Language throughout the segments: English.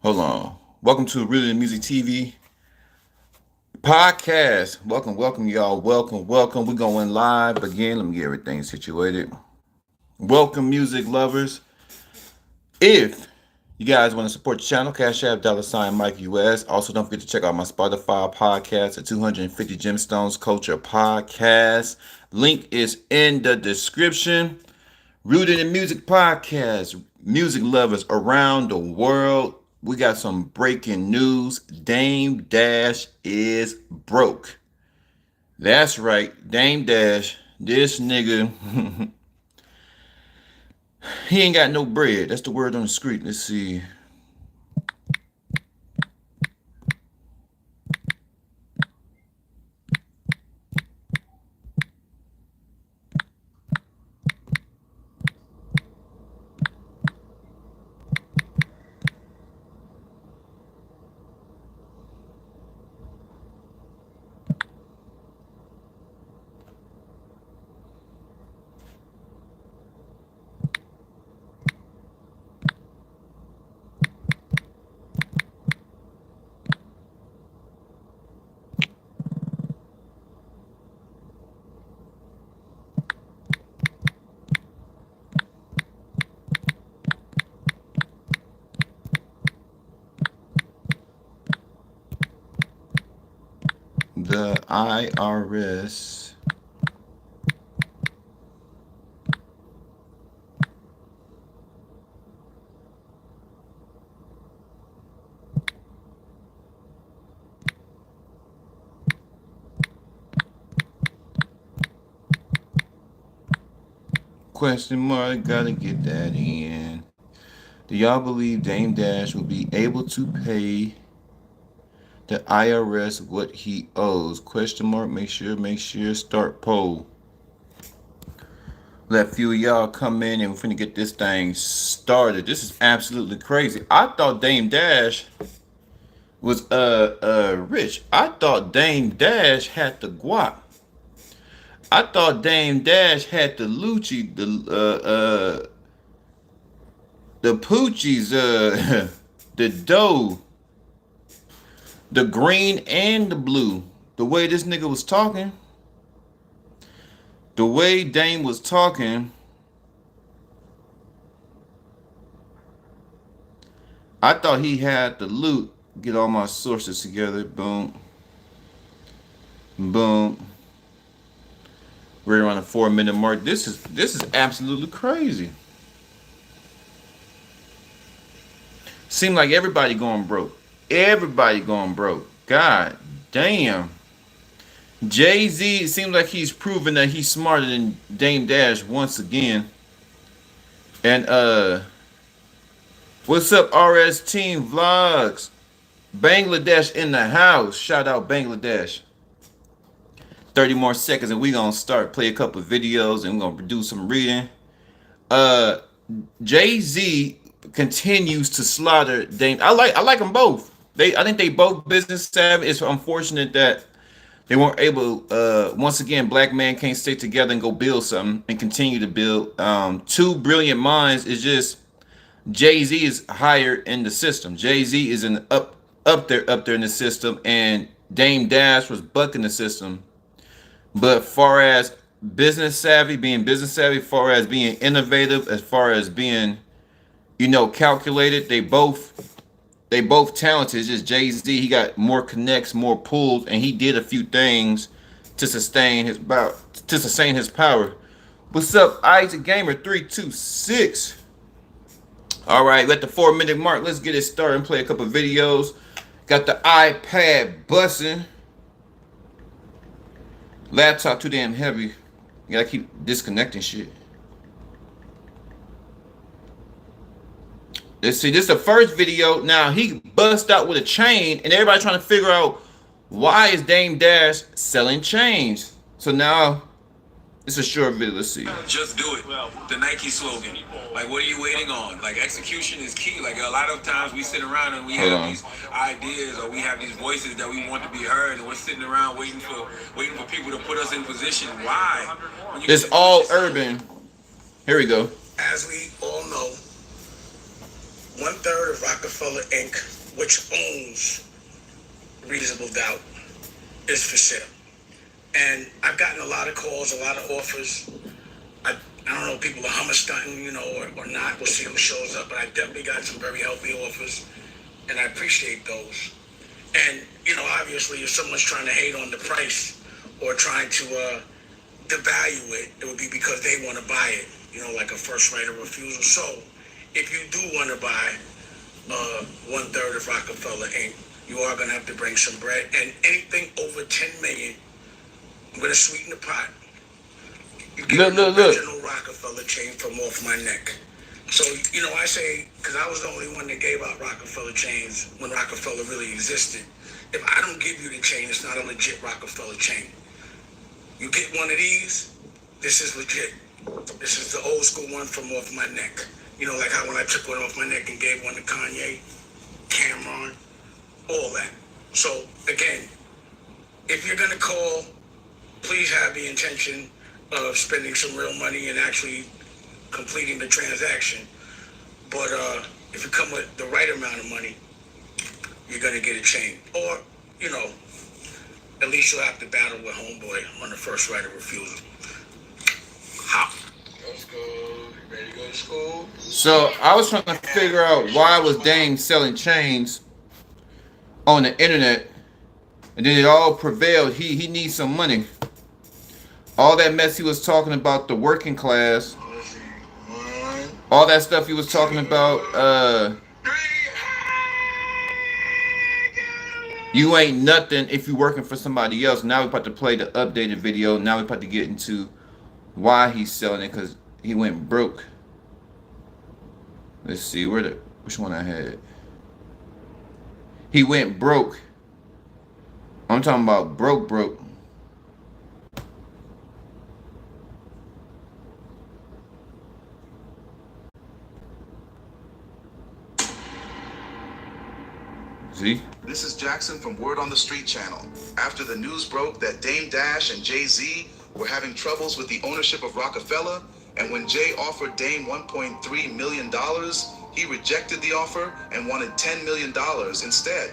Hold on. Welcome to Really Music TV podcast. Welcome, y'all. Welcome. We're going live again. Let me get everything situated. Welcome, music lovers. If you guys want to support the channel, Cash App, $Mike US. Also, don't forget to check out my Spotify podcast, the 250 Gemstones Culture Podcast. Link is in the description. Rooted in Music Podcast, music lovers around the world. We got some breaking news. Dame Dash is broke. That's right, Dame Dash. This nigga, he ain't got no bread. That's the word on the street. Let's see. The IRS question mark, gotta get that in. Do y'all believe Dame Dash will be able to pay the IRS what he owes? Question mark. Make sure. Start poll. Let a few of y'all come in and we're finna get this thing started. This is absolutely crazy. I thought Dame Dash was rich. I thought Dame Dash had the guap. I thought Dame Dash had the Lucci, the Poochies, the dough, the green and the blue. The way this nigga was talking, the way Dame was talking, I thought he had the loot. Get all my sources together. Boom. Boom. We're around the 4-minute mark. This is absolutely crazy. Seemed like everybody going broke. Everybody going broke. God damn. Jay-Z, it seems like he's proven that he's smarter than Dame Dash once again. And what's up, RS Team Vlogs? Bangladesh in the house. Shout out Bangladesh. 30 more seconds and we gonna start. Play a couple of videos and we're gonna do some reading. Jay-Z continues to slaughter Dame. I like them both. I think they both business savvy. It's unfortunate that they weren't able. Once again, black man can't stay together and go build something and continue to build. Two brilliant minds. Is just Jay-Z is higher in the system. Jay-Z is in up there in the system, and Dame Dash was bucking the system. But far as being business savvy, far as being innovative, as far as being, calculated, they both talented. It's just Jay-Z, he got more connects, more pulls, and he did a few things to sustain his power. What's up, Isaac Gamer 326? All right, we're at the 4-minute mark. Let's get it started and play a couple videos. Got the iPad bussing. Laptop too damn heavy. You gotta keep disconnecting shit. Let's see, this is the first video. Now he bust out with a chain, and everybody trying to figure out why is Dame Dash selling chains. So now it's a short video. Let's see. Just do it. The Nike slogan. Like, what are you waiting on? Like, execution is key. Like, a lot of times we sit around and we have these ideas or we have these voices that we want to be heard, and we're sitting around waiting for people to put us in position. Why? It's all urban. Here we go. As we all know, 1/3 of Rockefeller Inc. which owns Reasonable Doubt, is for sale. And I've gotten a lot of calls, a lot of offers. I don't know if people are hummer stunting, or not. We'll see who shows up. But I definitely got some very healthy offers, and I appreciate those. And, obviously, if someone's trying to hate on the price or trying to devalue it, it would be because they want to buy it, like a first right of refusal. So if you do want to buy 1/3 of Rockefeller Inc., you are going to have to bring some bread. And anything over $10 million, I'm going to sweeten the pot. You get the original Rockefeller chain from off my neck. So, I say, because I was the only one that gave out Rockefeller chains when Rockefeller really existed. If I don't give you the chain, it's not a legit Rockefeller chain. You get one of these, this is legit. This is the old school one from off my neck. Like how when I took one off my neck and gave one to Kanye, Cameron, all that. So, again, if you're going to call, please have the intention of spending some real money and actually completing the transaction. But if you come with the right amount of money, you're going to get a chain. Or, at least you'll have to battle with homeboy on the first right of refusal. How? Let's go. You ready to go to school? So I was trying to figure out why was Dame selling chains on the internet, and then it all prevailed. He needs some money. All that mess he was talking about, the working class, all that stuff he was talking about, you ain't nothing if you working for somebody else. Now we're about to play the updated video. Now we're about to get into why he's selling it, because he went broke. Let's see, which one I had. He went broke. I'm talking about broke. See? This is Jackson from Word on the Street channel. After the news broke that Dame Dash and Jay-Z were having troubles with the ownership of Rockefeller, and when Jay offered Dame $1.3 million, he rejected the offer and wanted $10 million instead.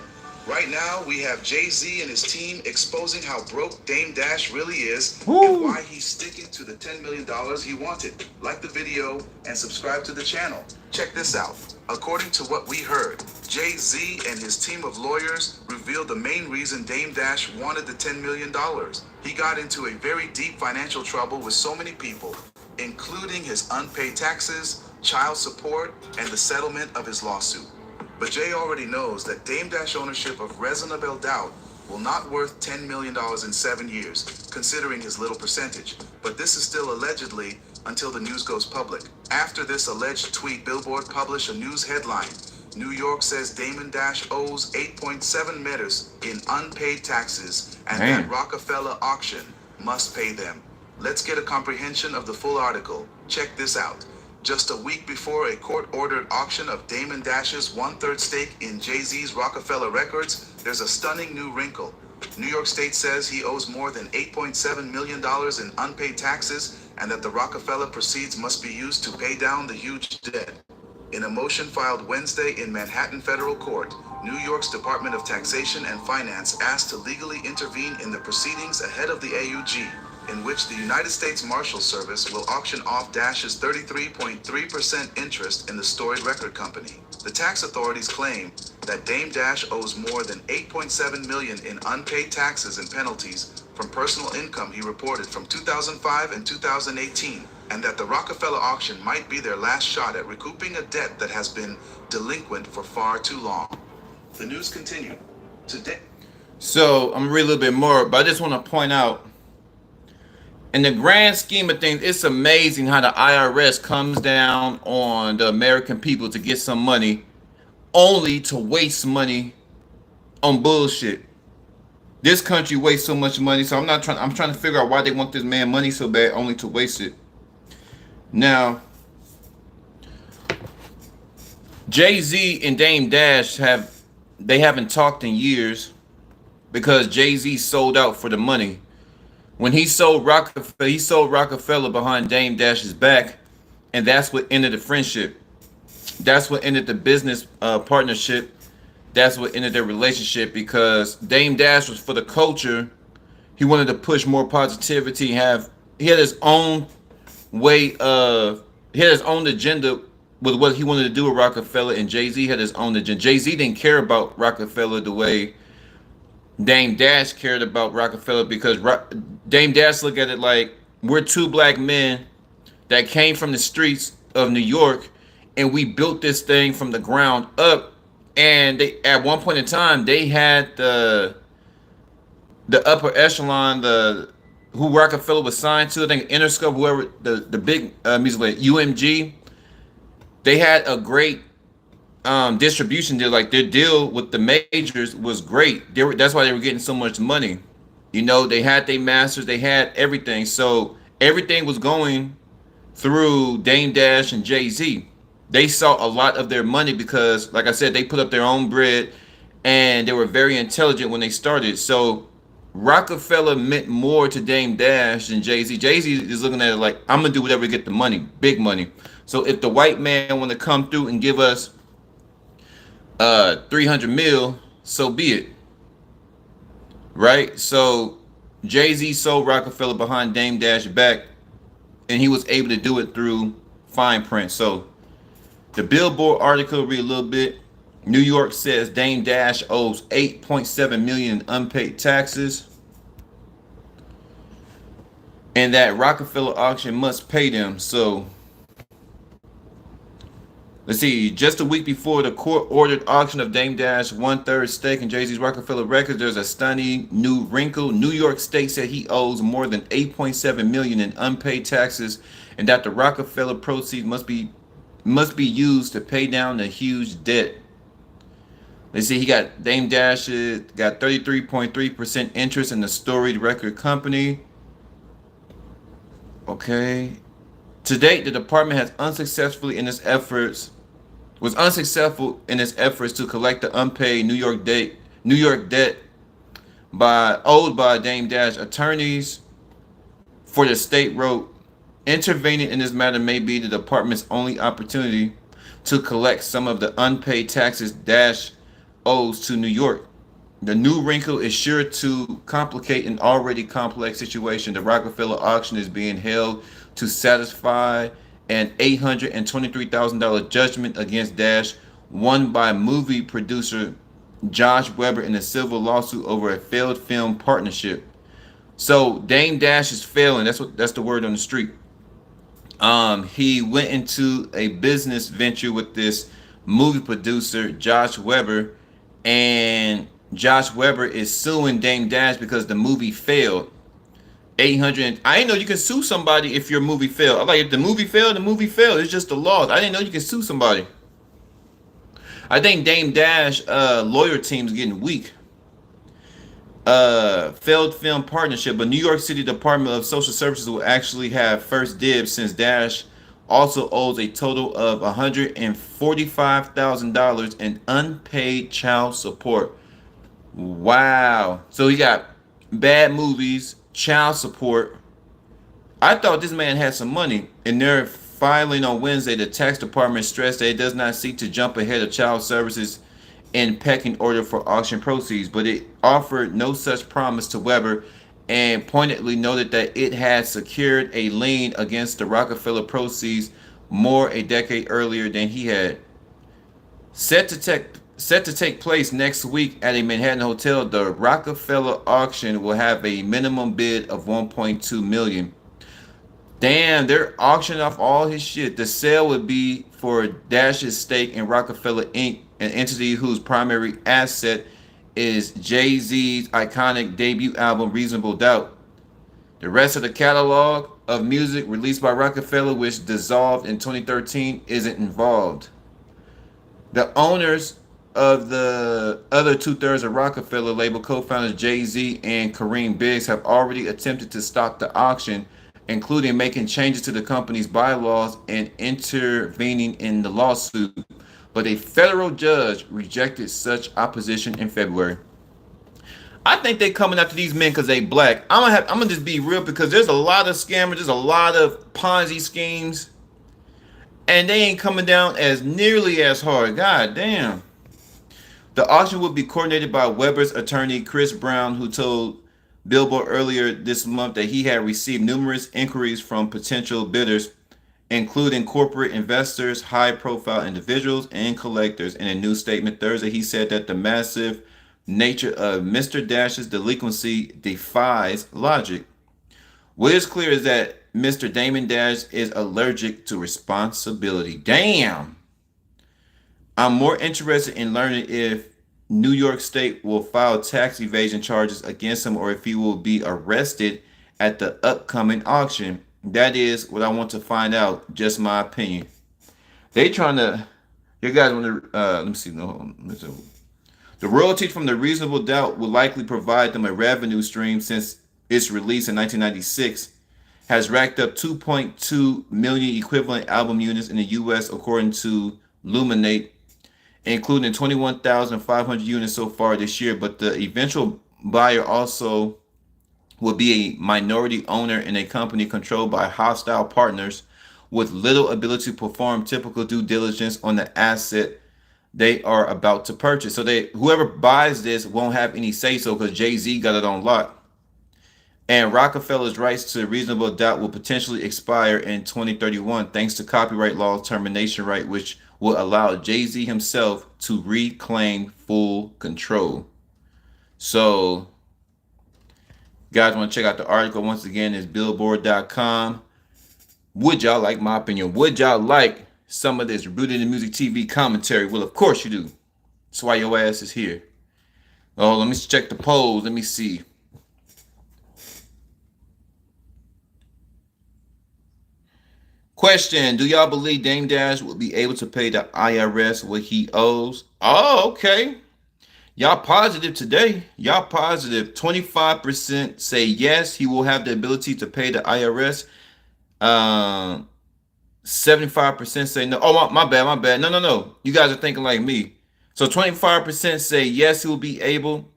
Right now, we have Jay-Z and his team exposing how broke Dame Dash really is and why he's sticking to the $10 million he wanted. Like the video and subscribe to the channel. Check this out. According to what we heard, Jay-Z and his team of lawyers revealed the main reason Dame Dash wanted the $10 million. He got into a very deep financial trouble with so many people, including his unpaid taxes, child support, and the settlement of his lawsuit. But Jay already knows that Dame Dash ownership of Reasonable Doubt will not worth $10 million in 7 years, considering his little percentage. But this is still allegedly until the news goes public. After this alleged tweet, Billboard published a news headline. New York says Damon Dash owes 8.7 million in unpaid taxes, and that Rockefeller auction must pay them. Let's get a comprehension of the full article. Check this out. Just a week before a court-ordered auction of Damon Dash's 1/3 stake in Jay-Z's Rockefeller Records, there's a stunning new wrinkle. New York State says he owes more than $8.7 million in unpaid taxes, and that the Rockefeller proceeds must be used to pay down the huge debt. In a motion filed Wednesday in Manhattan Federal Court, New York's Department of Taxation and Finance asked to legally intervene in the proceedings ahead of the AUG, in which the United States Marshal Service will auction off Dash's 33.3% interest in the storied record company. The tax authorities claim that Dame Dash owes more than $8.7 million in unpaid taxes and penalties from personal income he reported from 2005 and 2018, and that the Rockefeller auction might be their last shot at recouping a debt that has been delinquent for far too long. The news continued. Today. So I'm gonna read a little bit more, but I just want to point out, in the grand scheme of things, it's amazing how the IRS comes down on the American people to get some money, only to waste money on bullshit. This country wastes so much money, so I'm trying to figure out why they want this man money so bad, only to waste it. Now, Jay-Z and Dame Dash haven't talked in years because Jay-Z sold out for the money. When he sold Rockefeller behind Dame Dash's back, and that's what ended the friendship. That's what ended the business partnership that's what ended their relationship, because Dame Dash was for the culture. He wanted to push more positivity. He had his own way of he had his own agenda with what he wanted to do with Rockefeller, and Jay-Z had his own agenda. Jay-Z didn't care about Rockefeller the way Dame Dash cared about Rockefeller, because Dame Dash looked at it like, we're two black men that came from the streets of New York, and we built this thing from the ground up. And they, at one point in time, they had the upper echelon, who Rockefeller was signed to, I think Interscope, whoever the big music label, UMG. They had a great distribution deal. Like, their deal with the majors was great. That's why they were getting so much money. You know, they had their masters, they had everything. So everything was going through Dame Dash and Jay-Z. They saw a lot of their money because, like I said, they put up their own bread, and they were very intelligent when they started. So Rockefeller meant more to Dame Dash than Jay-Z. Jay-Z is looking at it like, I'm gonna do whatever to get the money, big money. So if the white man want to come through and give us 300 mil, so be it. Right? So Jay-Z sold Rockefeller behind Dame Dash back, and he was able to do it through fine print. So the Billboard article read a little bit. New York says Dame Dash owes $8.7 million in unpaid taxes, and that Rockefeller auction must pay them. So let's see. Just a week before the court-ordered auction of Dame Dash 1/3 stake in Jay-Z's Rockefeller Records, there's a stunning new wrinkle. New York State said he owes more than $8.7 million in unpaid taxes, and that the Rockefeller proceeds must be used to pay down the huge debt. Let's see. He got Dame Dash got 33.3% interest in the storied record company. Okay. To date, the department was unsuccessful in its efforts to collect the unpaid New York debt owed by Dame Dash. Attorneys for the state wrote, intervening in this matter may be the department's only opportunity to collect some of the unpaid taxes Dash owes to New York. The new wrinkle is sure to complicate an already complex situation. The Rockefeller auction is being held to satisfy an $823,000 judgment against Dash, won by movie producer Josh Weber in a civil lawsuit over a failed film partnership. So Dame Dash is failing. That's the word on the street. He went into a business venture with this movie producer Josh Weber, and Josh Weber is suing Dame Dash because the movie failed. I didn't know you can sue somebody if your movie failed. I'm like, if the movie failed, the movie failed. It's just the law. I didn't know you can sue somebody. I think Dame Dash lawyer team's getting weak. Failed film partnership, but New York City Department of Social Services will actually have first dibs, since Dash also owes a total of $145,000 in unpaid child support. Wow. So he got bad movies, child support. I thought this man had some money. In their filing on Wednesday, the tax department stressed that it does not seek to jump ahead of child services in pecking order for auction proceeds, but it offered no such promise to Weber, and pointedly noted that it had secured a lien against the Rockefeller proceeds more a decade earlier than he had. Set to take place next week at a Manhattan hotel, the Rockefeller auction will have a minimum bid of $1.2 million. Damn, they're auctioning off all his shit. The sale would be for Dash's stake in Rockefeller Inc., an entity whose primary asset is Jay-Z's iconic debut album, Reasonable Doubt. The rest of the catalog of music released by Rockefeller, which dissolved in 2013, isn't involved. The owners of the other 2/3 of Rockefeller label, co-founders Jay-Z and Kareem Biggs, have already attempted to stop the auction, including making changes to the company's bylaws and intervening in the lawsuit. But a federal judge rejected such opposition in February. I think they're coming after these men because they black. I'm gonna just be real, because there's a lot of scammers, there's a lot of Ponzi schemes, and they ain't coming down as nearly as hard. God damn. The auction will be coordinated by Weber's attorney Chris Brown, who told Billboard earlier this month that he had received numerous inquiries from potential bidders, including corporate investors, high-profile individuals, and collectors. In a new statement Thursday, he said that the massive nature of Mr. Dash's delinquency defies logic. What is clear is that Mr. Damon Dash is allergic to responsibility. Damn! I'm more interested in learning if New York State will file tax evasion charges against him or if he will be arrested at the upcoming auction. That is what I want to find out. Just my opinion. They trying to. You guys want to? Let me see. No, let me see. The royalties from The Reasonable Doubt will likely provide them a revenue stream since its release in 1996 has racked up 2.2 million equivalent album units in the U.S. according to Luminate, including 21,500 units so far this year. But the eventual buyer also will be a minority owner in a company controlled by hostile partners with little ability to perform typical due diligence on the asset they are about to purchase. So whoever buys this won't have any say so because Jay-Z got it on lock. And Rockefeller's rights to Reasonable Doubt will potentially expire in 2031 thanks to copyright law termination right, which will allow Jay-Z himself to reclaim full control. So, guys, want to check out the article once again, is billboard.com. Would y'all like my opinion? Would y'all like some of this Rooted in Music TV commentary? Well, of course you do. That's why your ass is here. Oh, let me check the polls. Let me see. Question: do y'all believe Dame Dash will be able to pay the IRS what he owes? Oh, okay. Y'all positive today. Y'all positive. 25% say yes, he will have the ability to pay the IRS. 75% say no. Oh, my bad. No. You guys are thinking like me. So 25% say yes, he will be able.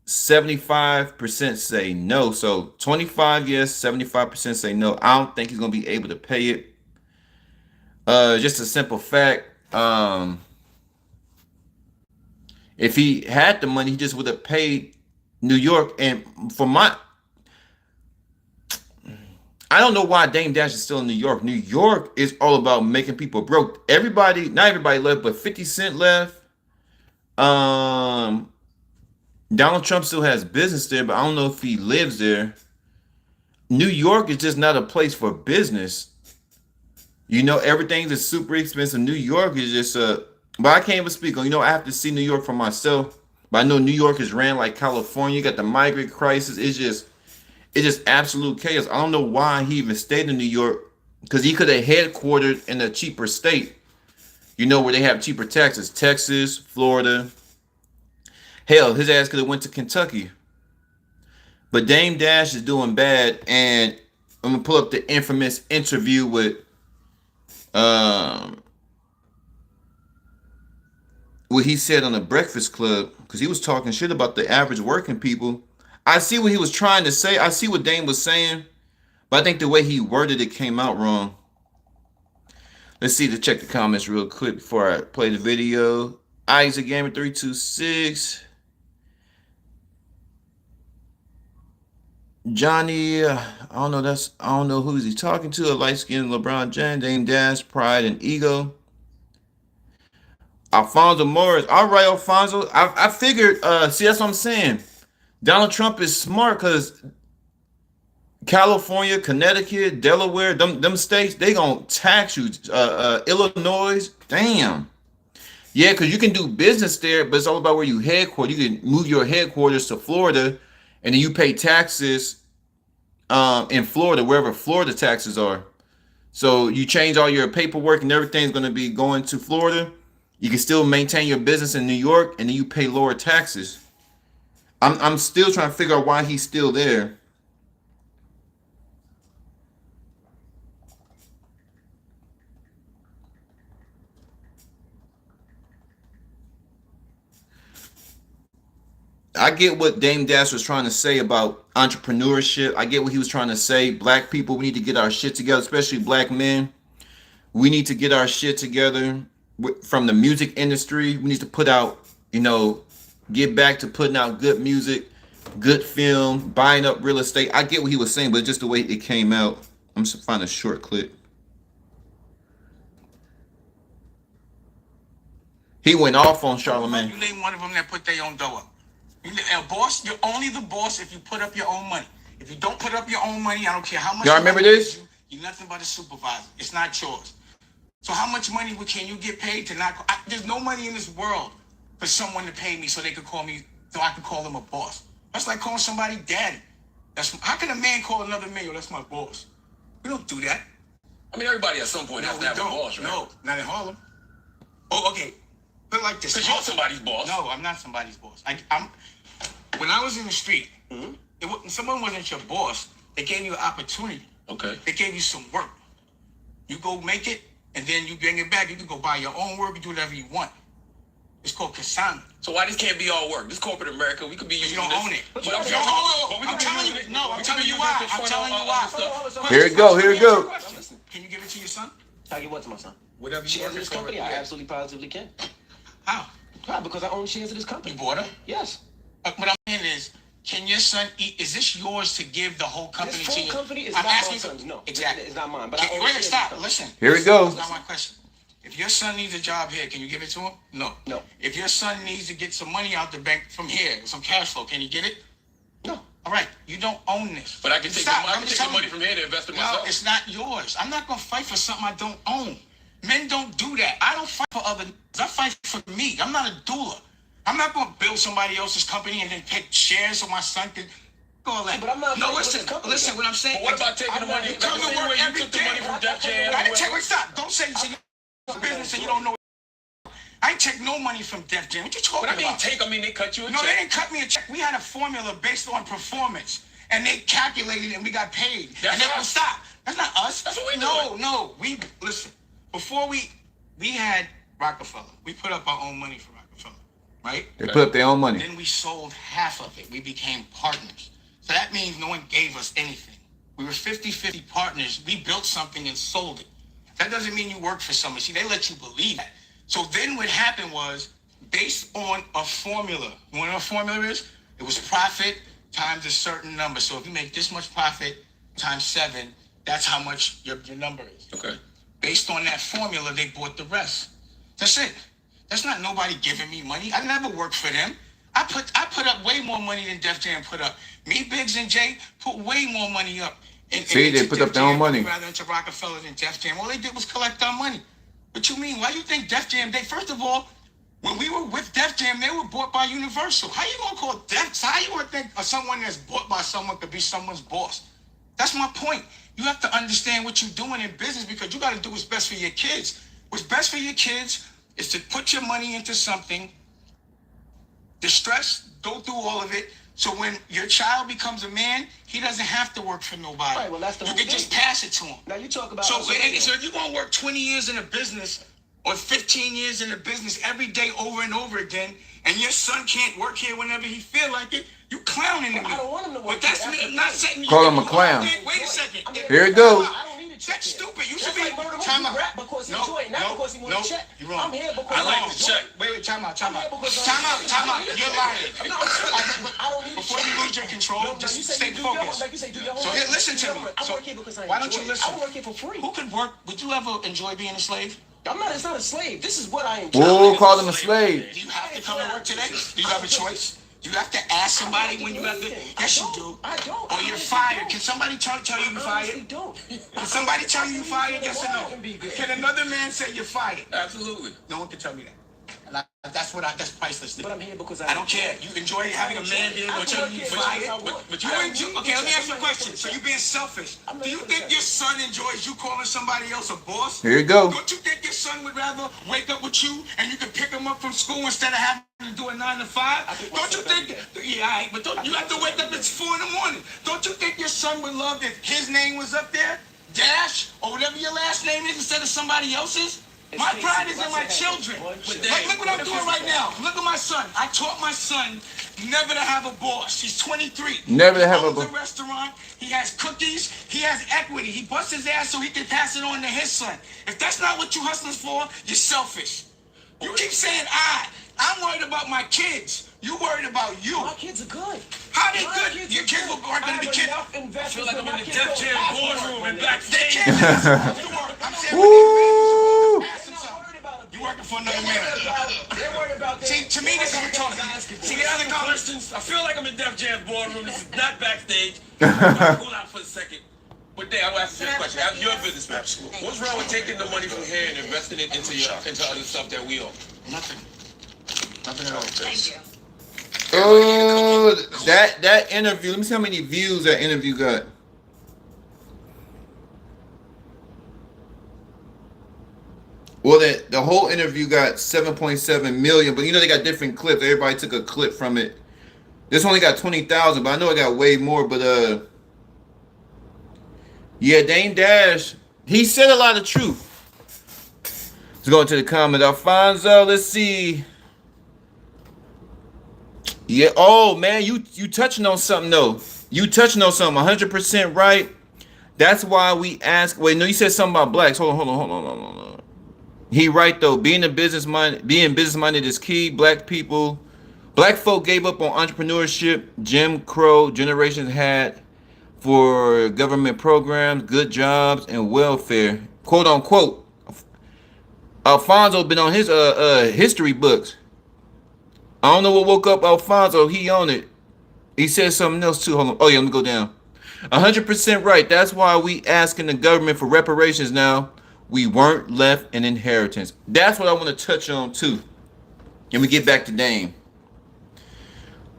75% say no. So 25 yes, 75% say no. I don't think he's gonna be able to pay it. Just a simple fact. If he had the money, he just would have paid New York. And I don't know why Dame Dash is still in New York. New York is all about making people broke. Not everybody left, but 50 Cent left. Donald Trump still has business there, but I don't know if he lives there. New York is just not a place for business. You know, everything is super expensive. New York is just but I can't even speak on. I have to see New York for myself. But I know New York is ran like California. You got the migrant crisis. It's just absolute chaos. I don't know why he even stayed in New York, because he could have headquartered in a cheaper state. Where they have cheaper taxes. Texas, Florida. Hell, his ass could have went to Kentucky. But Dame Dash is doing bad, and I'm gonna pull up the infamous interview with what he said on the Breakfast Club, because he was talking shit about the average working people. I see what he was trying to say. I see what Dame was saying, but I think the way he worded it came out wrong. Let's see, to check the comments real quick before I play the video. Isaac Gamer 326. Johnny, I don't know who he's talking to. A light-skinned LeBron James, Dame Dash, Pride and Ego. Alfonso Morris. All right, Alfonso. I figured, see, that's what I'm saying. Donald Trump is smart because California, Connecticut, Delaware, them states, they gonna tax you. Illinois, damn. Yeah, because you can do business there, but it's all about where you headquarters. You can move your headquarters to Florida, and then you pay taxes in Florida, wherever Florida taxes are. So you change all your paperwork and everything's going to be going to Florida. You can still maintain your business in New York, and then you pay lower taxes. I'm still trying to figure out why he's still there. I get what Dame Dash was trying to say about entrepreneurship. I get what he was trying to say. Black people, we need to get our shit together, especially black men. We need to get our shit together from the music industry. We need to put out, get back to putting out good music, good film, buying up real estate. I get what he was saying, but just the way it came out. I'm just find a short clip. He went off on Charlamagne. You name one of them that put their own dough up. A boss, you're only the boss if you put up your own money. If you don't put up your own money, I don't care how much. Y'all remember this? You're nothing but a supervisor. It's not yours. So how much money can you get paid to not? There's no money in this world for someone to pay me so they could call me, so I could call them a boss. That's like calling somebody daddy. How can a man call another man, yo, that's my boss? We don't do that. I mean, everybody at some point has to have a boss, right? No, not in Harlem. Oh, okay. Put it like this. Because you're somebody's boss. No, I'm not somebody's boss. When I was in the street, someone wasn't your boss. They gave you an opportunity. Okay. They gave you some work. You go make it, and then you bring it back. You can go buy your own work and do whatever you want. It's called consignment. So why this can't be all work? This corporate America, we could be using You don't this. own it. But I'm telling you. No, I'm telling you why. I'm telling you why. Here it go. Here it go. Can you give it to your son? I give what to my son? Whatever you Shares want of this company? I absolutely positively can. How? Why? Because I own shares of this company. You bought it? Yes. What I'm saying is, can your son eat? Is this yours to give the whole company This to full you? company is I'm not my asking son's. No, exactly. It's not mine. But Wait, I own shares of this stop. company. Listen. Here it goes. That's not my question. If your son needs a job here, can you give it to him? No. No. If your son needs to get some money out the bank from here, some cash flow, can you get it? No. All right. You don't own this. But I can take the money from here to invest in myself. No, it's not yours. I'm not going to fight for something I don't own. Men don't do that. I don't fight for other. I fight for me. I'm not a doula. I'm not going to build somebody else's company and then take shares so my son can go all that. But I'm not. No, listen. What I'm saying. But what about taking the money? You come to work every day. From Def Jam. I didn't take. Wait, stop. Don't say business and you don't know. I ain't take no money from Def Jam. What you talking about? They cut you a check. No, they didn't cut me a check. We had a formula based on performance, and they calculated and we got paid. That's and us. Stop. That's not us. That's what we doing. No. We listen. Before we had Rockefeller. We put up our own money for Rockefeller, right? They put up their own money. Then we sold half of it. We became partners. So that means no one gave us anything. We were 50-50 partners. We built something and sold it. That doesn't mean you work for somebody. See, they let you believe that. So then what happened was, based on a formula. You want to know what a formula is? It was profit times a certain number. So if you make this much profit times 7, that's how much your number is. Okay. Based on that formula, they bought the rest. That's it. That's not nobody giving me money. I never worked for them. I put up way more money than Def Jam put up. Me, Biggs, and Jay put way more money up. See, they put up their own money. Rather into Rockefeller than Def Jam. All they did was collect our money. What you mean? Why you think Def Jam? First of all, when we were with Def Jam, they were bought by Universal. How you gonna call Def? How you gonna think someone that's bought by someone could be someone's boss? That's my point. You have to understand what you're doing in business because you got to do what's best for your kids. What's best for your kids is to put your money into something, distress, go through all of it. So when your child becomes a man, he doesn't have to work for nobody. Right, well, that's the you whole can thing. just pass it to him. Now you talk about. So if you're gonna work 20 years in a business or 15 years in a business every day over and over again, and your son can't work here whenever he feel like it, you clowning him. I don't want him to work But that's here. me. Not saying Call him a clown. Wait a second. Here it goes. I don't need a check. That's here. stupid. You That's should be. like Murder Mook. Time He out. rap because he enjoy it, not because he want a check. You're wrong. I'm here because I like I the enjoy check. it. Wait, time out. I'm here because Time out. You're lying. No, I don't need a Before check. you lose your control, No, just you say stay you do your focused. like you say, do your So homework. here, listen to me. I So work here because I why don't enjoy you it. listen? I work here for free. Who could work? Would you ever enjoy being a slave? It's not a slave. This is what I enjoy. Whoa, call him a slave. Do you have to come to work today? Do you have a choice? Do you have to ask somebody when you have to? Yes, you do. I don't. Or you're fired. Can somebody tell you you're I fired? don't. Can somebody tell you you're fired? Yes or no? Can another man say you're fired? Absolutely. No one can tell me that. And that's priceless. But I'm here because I don't care. You enjoy having a man being able to tell you you're fired? But you Okay, let me ask you a question. So you're being selfish. Do you think your son enjoys you calling somebody else a boss? Here you go. Don't you think your son would rather wake up with you and you can pick him up from school instead of having to do a 9 to 5? Don't you think? Yeah, all right, but don't you have to wake up at 4 in the morning? Don't you think your son would love if his name was up there, Dash, or whatever your last name is, instead of somebody else's? My pride is in my children. Like, look what I'm doing right now. Look at my son. I taught my son never to have a boss. He's 23. Never to have a boss. He owns boss. a restaurant. He has cookies. He has equity. He busts his ass so he can pass it on to his son. If that's not what you hustling for, you're selfish. You keep saying I'm worried about my kids. You worried about you. My kids are good. How they My good? Your kids are aren't gonna be kids. I feel like I'm in the Def Jam boardroom and backstage. They can't do this. I'm saying when Woo! they pass themselves. You working for another man. They're worried about See, to me, this is retarded. See, the other Questions. I feel like I'm in Def Jam boardroom. This is not backstage. Hold out for a second. But Dave, I will ask you a question. You're a businessman. Absolutely. What's wrong with taking the money from here and investing it into other stuff that we own? Nothing. Nothing at all. Thank you. Oh, that interview. Let me see how many views that interview got. Well, the whole interview got 7.7 million, but you know they got different clips. Everybody took a clip from it. This only got 20,000, but I know it got way more. But yeah, Dame Dash, he said a lot of truth. Let's go into the comment. Alfonso, let's see. Yeah. Oh man, you touching on something though. You touching on something. 100% right. That's why we ask. Wait, no, you said something about blacks. Hold on. He right though. Being business minded is key. Black folk gave up on entrepreneurship. Jim Crow generations had for government programs, good jobs, and welfare. Quote unquote. Alfonso been on his history books. I don't know what woke up Alfonso. He on it. He said something else too. Hold on. Oh yeah, let me go down. 100% right. That's why we asking the government for reparations now. We weren't left an inheritance. That's what I want to touch on too. And we get back to Dame.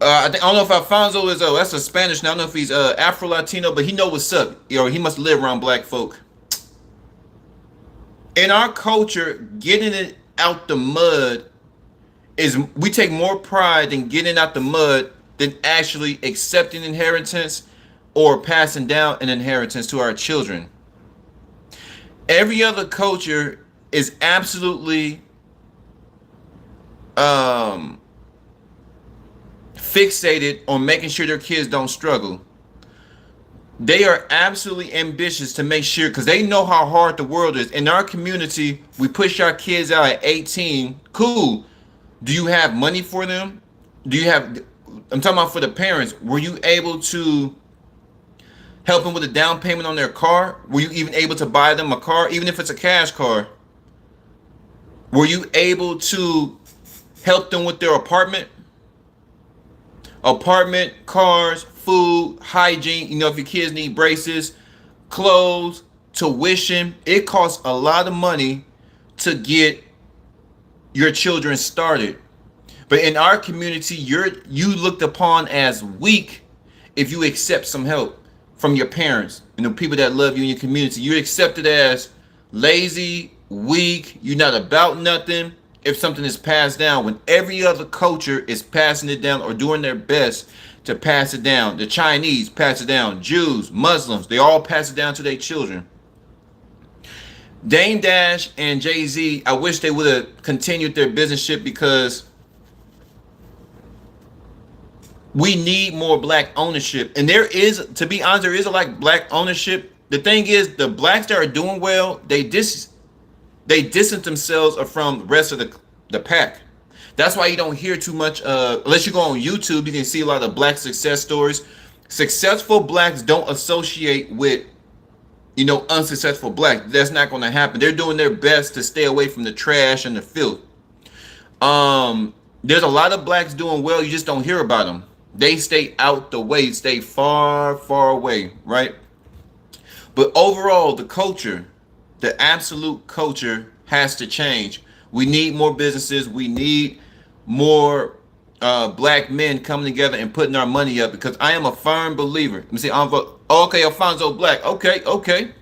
I don't know if Alfonso is that's a Spanish. Now I don't know if he's Afro Latino, but he know what's up. He must live around black folk. In our culture, getting it out the mud is we take more pride in getting out the mud than actually accepting inheritance or passing down an inheritance to our children. Every other culture is absolutely fixated on making sure their kids don't struggle. They are absolutely ambitious to make sure, because they know how hard the world is. In our community, we push our kids out at 18. Cool. Do you have money for them? I'm talking about for the parents. Were you able to help them with a down payment on their car? Were you even able to buy them a car, even if it's a cash car? Were you able to help them with their apartment, cars, food, hygiene? If your kids need braces, clothes, tuition. It costs a lot of money to get your children started. But in our community, you looked upon as weak if you accept some help from your parents and the people that love you in your community. You're accepted as lazy, weak, you're not about nothing if something is passed down, when every other culture is passing it down or doing their best to pass it down. The Chinese pass it down, Jews, Muslims, they all pass it down to their children. Dame Dash and Jay-Z, I wish they would have continued their business ship, because we need more black ownership. And there is, to be honest, there is a black ownership. The thing is, the blacks that are doing well, they distance themselves from the rest of the pack. That's why you don't hear too much, unless you go on YouTube, you can see a lot of black success stories. Successful blacks don't associate with, unsuccessful blacks. That's not going to happen. They're doing their best to stay away from the trash and the filth. There's a lot of blacks doing well, you just don't hear about them. They stay out the way, stay far, far away, right? But overall, the culture, the absolute culture has to change. We need more businesses. We need more black men coming together and putting our money up, because I am a firm believer. Let me see. Okay, Alfonso Black. Okay.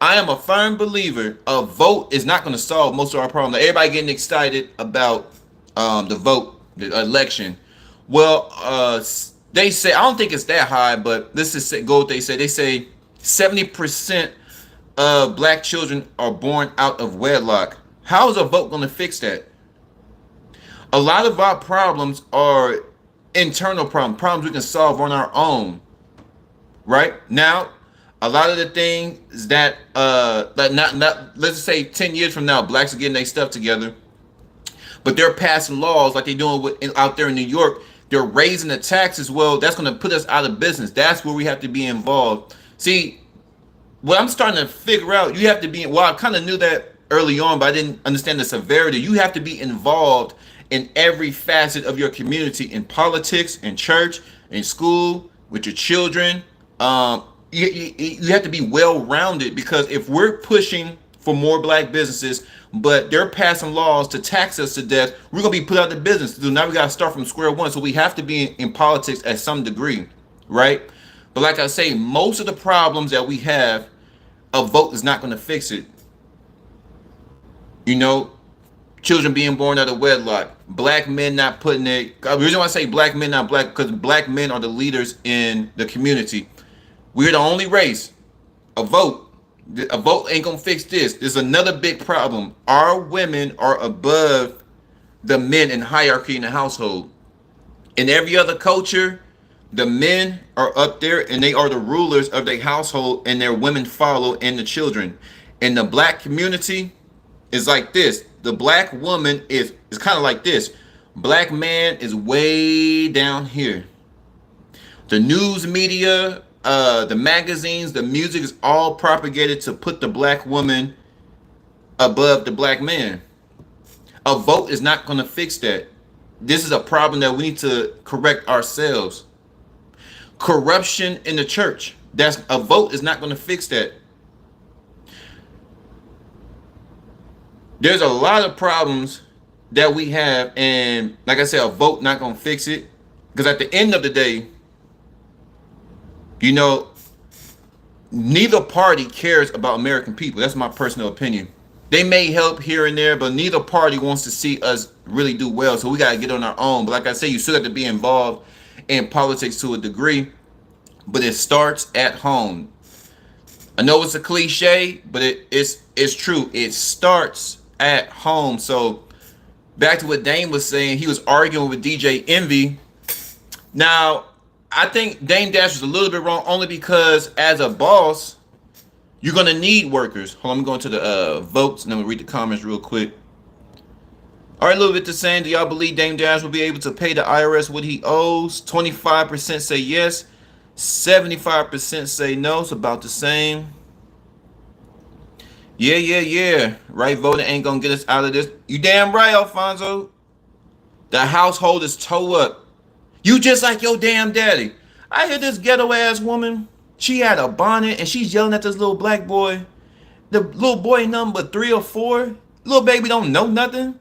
I am a firm believer a vote is not going to solve most of our problems. Everybody getting excited about the vote, the election. Well, they say, I don't think it's that high, but this is go what they say. They say 70% of black children are born out of wedlock. How is a vote going to fix that? A lot of our problems are internal problems we can solve on our own. Right now, a lot of the things that not let's say 10 years from now, blacks are getting their stuff together. but they're passing laws like they're doing out there in New York. They're raising the taxes. Well, that's going to put us out of business. That's where we have to be involved. See, what I'm starting to figure out, you have to be, well, I kind of knew that early on, but I didn't understand the severity. You have to be involved in every facet of your community, in politics, in church, in school, with your children. You have to be well-rounded, because if we're pushing for more black businesses, but they're passing laws to tax us to death, we're going to be put out of business. So now we got to start from square one. So we have to be in politics at some degree, right? But like I say, most of the problems that we have, a vote is not going to fix it. You know, children being born out of wedlock, black men not putting it. The reason why I say black men not black, because black men are the leaders in the community. We're the only race. A vote ain't gonna fix this. There's another big problem. Our women are above the men in hierarchy in the household. In every other culture, the men are up there and they are the rulers of their household, and their women follow, and the children. In the black community, it's like this. The black woman is kind of like this. Black man is way down here. The news media, the magazines, the music is all propagated to put the black woman above the black man. A vote is not going to fix that. This is a problem that we need to correct ourselves. Corruption in the church. That's a vote is not going to fix that. There's a lot of problems that we have, and like I said, a vote not going to fix it, because at the end of the day, you know, neither party cares about American people. That's my personal opinion. They may help here and there, but neither party wants to see us really do well. So we got to get on our own. But like I say, you still have to be involved in politics to a degree, but it starts at home. I know it's a cliche, but it's true. It starts at home. So back to what Dame was saying, he was arguing with DJ Envy. Now, I think Dame Dash was a little bit wrong, only because as a boss, you're going to need workers. Hold on, I'm going to the votes, and then we'll read the comments real quick. All right, a little bit the same. Do y'all believe Dame Dash will be able to pay the IRS what he owes? 25% say yes. 75% say no. It's about the same. Yeah. Right voting ain't going to get us out of this. You damn right, Alfonso. The household is toe up. You just like your damn daddy. I hear this ghetto ass woman. She had a bonnet and she's yelling at this little black boy. The little boy number 3 or 4. Little baby don't know nothing.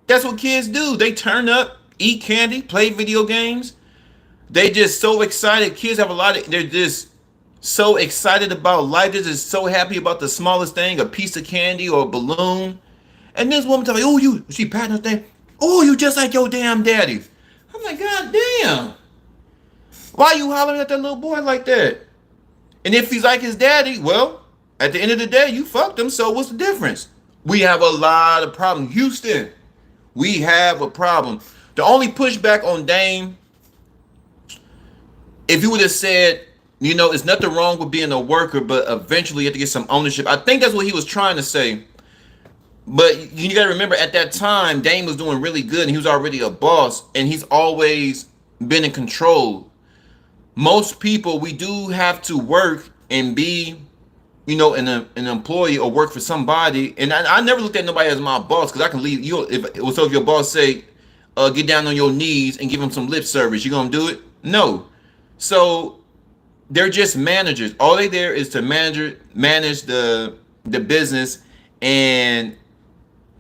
That's what kids do. They turn up, eat candy, play video games. They just so excited. Kids have they're just so excited about life. They're just so happy about the smallest thing, a piece of candy or a balloon. And this woman tells me, she patting her thing. Oh, you just like your damn daddy. I'm like, God damn. Why you hollering at that little boy like that? And if he's like his daddy, well, at the end of the day, you fucked him, so what's the difference? We have a lot of problems. Houston, we have a problem. The only pushback on Dame, if you would have said, you know, it's nothing wrong with being a worker, but eventually you have to get some ownership. I think that's what he was trying to say. But you got to remember, at that time, Dame was doing really good, and he was already a boss, and he's always been in control. Most people, we do have to work and be, you know, an employee or work for somebody. And I never looked at nobody as my boss, because I can leave you. If your boss say, get down on your knees and give him some lip service, you gonna do it? No. So they're just managers. All they there is to manage the business and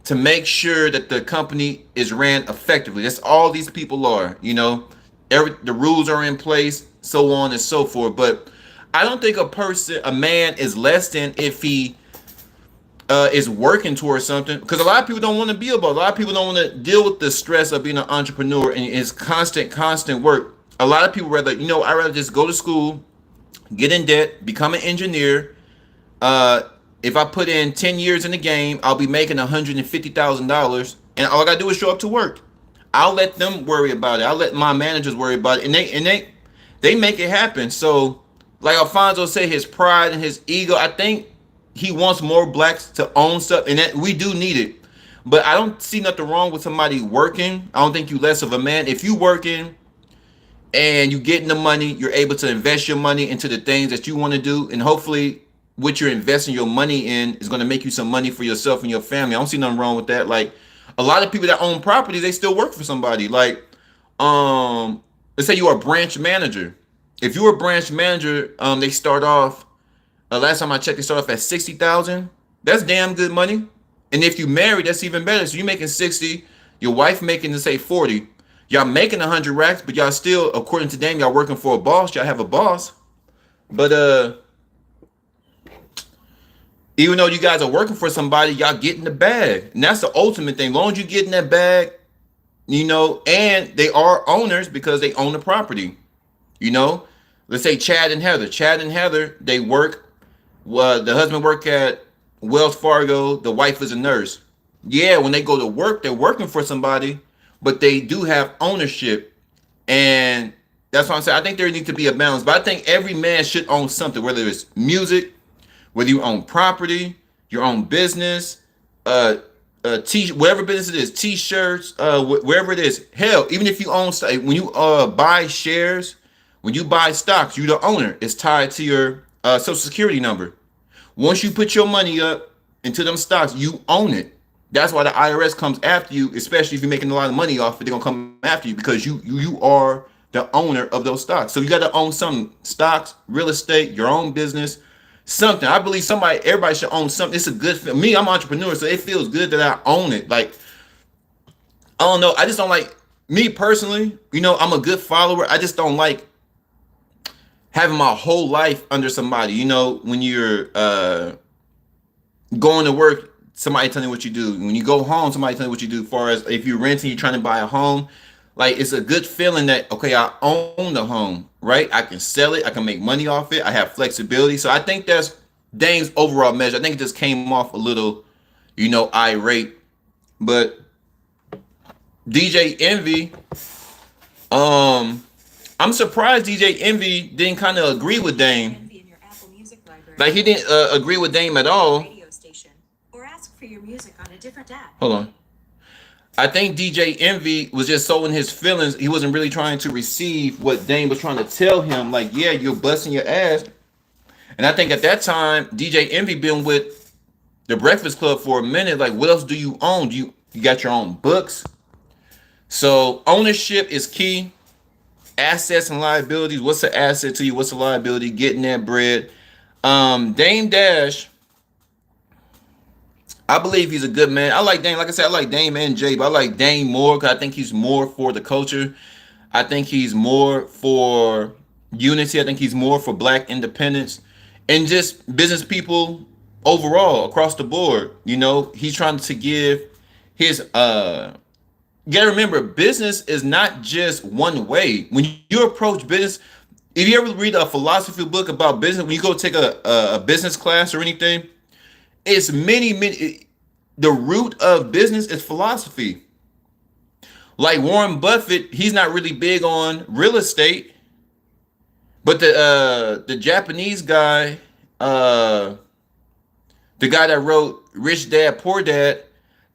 to make sure that the company is ran effectively. That's all these people are, you know. The rules are in place, so on and so forth. But I don't think a man is less than if he is working towards something, because a lot of people don't want to be a boss. A lot of people don't want to deal with the stress of being an entrepreneur and it's constant work. A lot of people rather, you know, I'd rather just go to school, get in debt, become an engineer. If I put in 10 years in the game, I'll be making $150,000, and all I gotta do is show up to work. I'll let them worry about it. I'll let my managers worry about it, and they make it happen. So, like Alfonso said, his pride and his ego, I think he wants more blacks to own stuff, and that we do need it. But I don't see nothing wrong with somebody working. I don't think you less of a man. If you working and you getting the money, you're able to invest your money into the things that you want to do, and hopefully what you're investing your money in is going to make you some money for yourself and your family. I don't see nothing wrong with that. Like a lot of people that own properties, they still work for somebody. Like let's say you are a branch manager. If you're a branch manager, they start off last time I checked, they start off at 60,000. That's damn good money. And if you married, that's even better. So you're making 60, your wife making, let's say, 40. Y'all making 100 racks, but y'all still, according to them, y'all working for a boss. Y'all have a boss. But even though you guys are working for somebody, y'all getting the bag. And that's the ultimate thing. As long as you get in that bag, you know, and they are owners because they own the property. You know, let's say Chad and Heather. Chad and Heather, they work. Well, the husband work at Wells Fargo. The wife is a nurse. Yeah, when they go to work, they're working for somebody, but they do have ownership. And that's what I'm saying. I think there needs to be a balance. But I think every man should own something, whether it's music, whether you own property, your own business, whatever business it is, t-shirts, wherever it is. Hell, even if you own, when you buy shares, when you buy stocks, you're the owner. It's tied to your social security number. Once you put your money up into them stocks, you own it. That's why the IRS comes after you, especially if you're making a lot of money off it. They're gonna come after you because you are the owner of those stocks. So you got to own some stocks, real estate, your own business, something. I believe everybody should own something. It's a good for me. I'm an entrepreneur, so it feels good that I own it. Like, I don't know. I just don't like, me personally, you know, I'm a good follower. I just don't like having my whole life under somebody. You know, when you're going to work, somebody telling you what you do. When you go home, somebody telling you what you do. As far as if you're renting, you're trying to buy a home, like it's a good feeling that, okay, I own the home, right? I can sell it. I can make money off it. I have flexibility. So I think that's Dame's overall measure. I think it just came off a little, you know, irate. But DJ Envy, I'm surprised DJ Envy didn't kind of agree with Dame. Like he didn't agree with Dame at all. Or ask for your music on a different app. Hold on. I think DJ Envy was just so in his feelings. He wasn't really trying to receive what Dame was trying to tell him. Like, yeah, you're busting your ass. And I think at that time, DJ Envy been with the Breakfast Club for a minute. Like, what else do you own? You got your own books. So ownership is key. Assets and liabilities. What's the asset to you? What's the liability? Getting that bread. Dame Dash, I believe he's a good man. I like Dame. Like I said, I like Dame and Jay, but I like Dame more because I think he's more for the culture. I think he's more for unity. I think he's more for black independence and just business people overall across the board. You know, he's trying to give his you gotta remember, business is not just one way. When you approach business, if you ever read a philosophy book about business, when you go take a business class or anything, it's many, the root of business is philosophy. Like Warren Buffett, he's not really big on real estate, but the Japanese guy, the guy that wrote Rich Dad Poor Dad,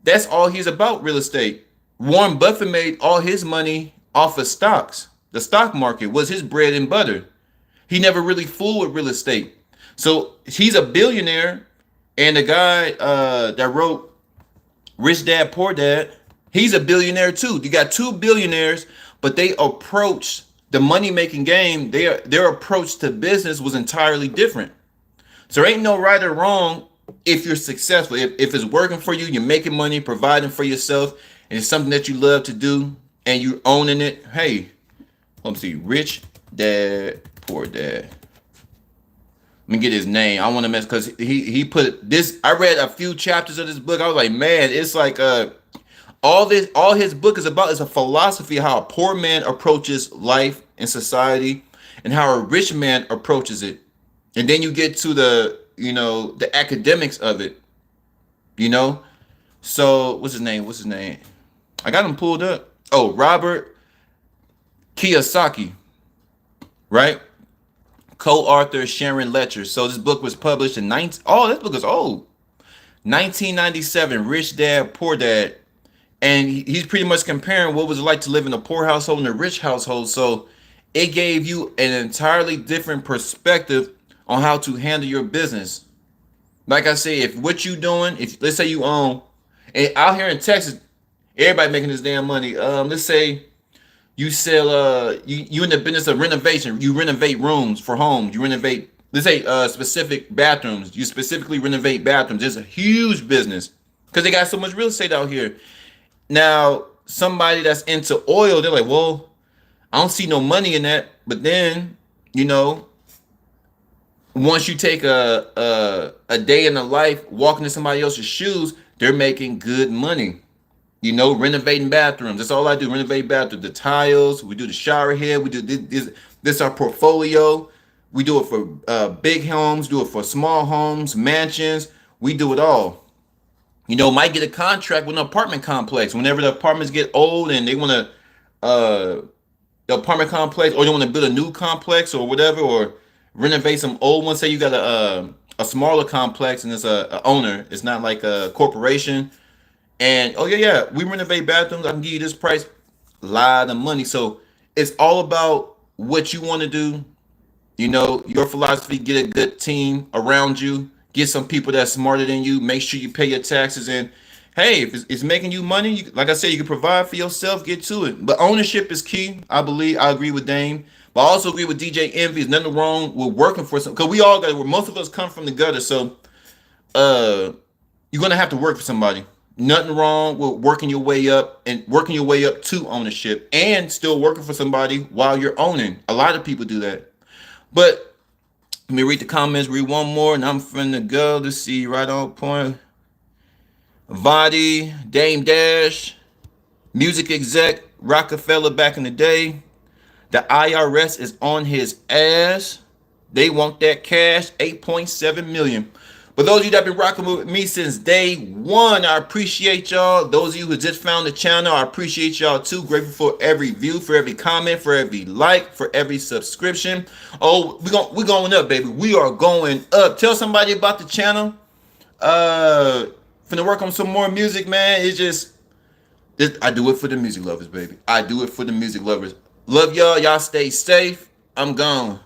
that's all he's about, real estate. Warren Buffett made all his money off of stocks. The stock market was his bread and butter. He never really fooled with real estate. So he's a billionaire. And the guy that wrote Rich Dad Poor Dad, he's a billionaire too. You got two billionaires, but they approach the money-making game. Their approach to business was entirely different. So there ain't no right or wrong if you're successful. If it's working for you, you're making money, providing for yourself, and it's something that you love to do, and you owning it. Hey, let me see. Rich Dad Poor Dad. Let me get his name. I want to mess because he put this. I read a few chapters of this book. I was like, man, it's like all his book is about is a philosophy of how a poor man approaches life and society and how a rich man approaches it. And then you get to the academics of it, you know? So what's his name? I got him pulled up. Oh, Robert Kiyosaki, right? Co-author Sharon Letcher. So this book was published in this book is old. 1997, Rich Dad, Poor Dad. And he's pretty much comparing what was it like to live in a poor household and a rich household. So it gave you an entirely different perspective on how to handle your business. Like I say, if what you doing, if let's say you own, and out here in Texas, everybody making this damn money. Let's say you sell you in the business of renovation. You renovate rooms for homes. You renovate, let's say specific bathrooms. You specifically renovate bathrooms. It's a huge business because they got so much real estate out here. Now, somebody that's into oil, they're like, well, I don't see no money in that. But then, you know, once you take a day in the life walking in somebody else's shoes, they're making good money. You know, renovating bathrooms. That's all I do. Renovate bathrooms. The tiles. We do the shower head. We do this our portfolio. We do it for big homes. Do it for small homes, mansions. We do it all. You know, might get a contract with an apartment complex. Whenever the apartments get old and they want to, the apartment complex, or they want to build a new complex or whatever, or renovate some old ones. Say you got a smaller complex and it's a owner. It's not like a corporation. And oh yeah, we renovate bathrooms. I can give you this price, a lot of money. So it's all about what you want to do. You know, your philosophy, get a good team around you, get some people that's smarter than you, make sure you pay your taxes. And hey, if it's making you money, like I said, you can provide for yourself, get to it. But ownership is key. I believe, I agree with Dame. But I also agree with DJ Envy. There's nothing wrong with working for some, because we all got, most of us come from the gutter. So you're going to have to work for somebody. Nothing wrong with working your way up and working your way up to ownership and still working for somebody while you're owning. A lot of people do that. But let me read the comments, read one more, and I'm finna go to see right on point. Vadi, Dame Dash, music exec, Rockefeller back in the day. The IRS is on his ass. They want that cash, 8.7 million. But those of you that have been rocking with me since day one, I appreciate y'all. Those of you who just found the channel, I appreciate y'all too. Grateful for every view, for every comment, for every like, for every subscription. Oh, we're going up, baby. We are going up. Tell somebody about the channel. Finna work on some more music, man. I do it for the music lovers, baby. I do it for the music lovers. Love y'all. Y'all stay safe. I'm gone.